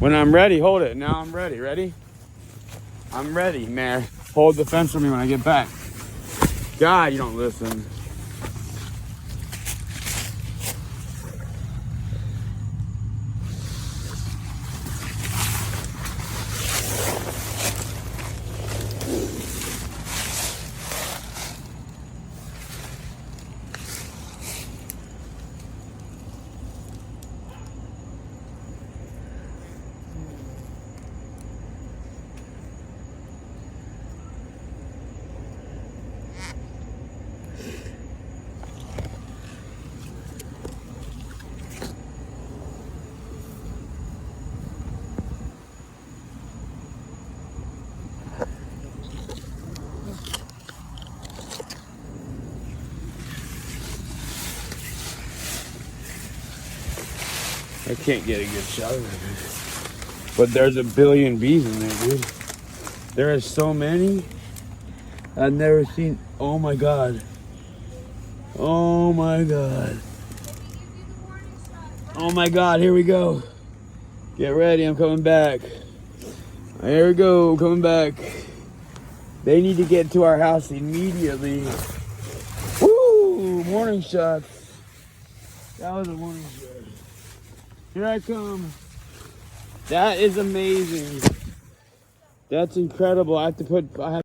When I'm ready, hold it. Now I'm ready. Ready? I'm ready, man. Hold the fence for me when I get back. God, you don't listen. I can't get a good shot of it, but there's a billion bees in there, dude. There are so many. I've never seen. Oh my god. Oh my god. Oh my god, here we go. Get ready, I'm coming back. Here we go, coming back. They need to get to our house immediately. Woo! Morning shots. That was a morning shot. Here I come. That is amazing. That's incredible. I have to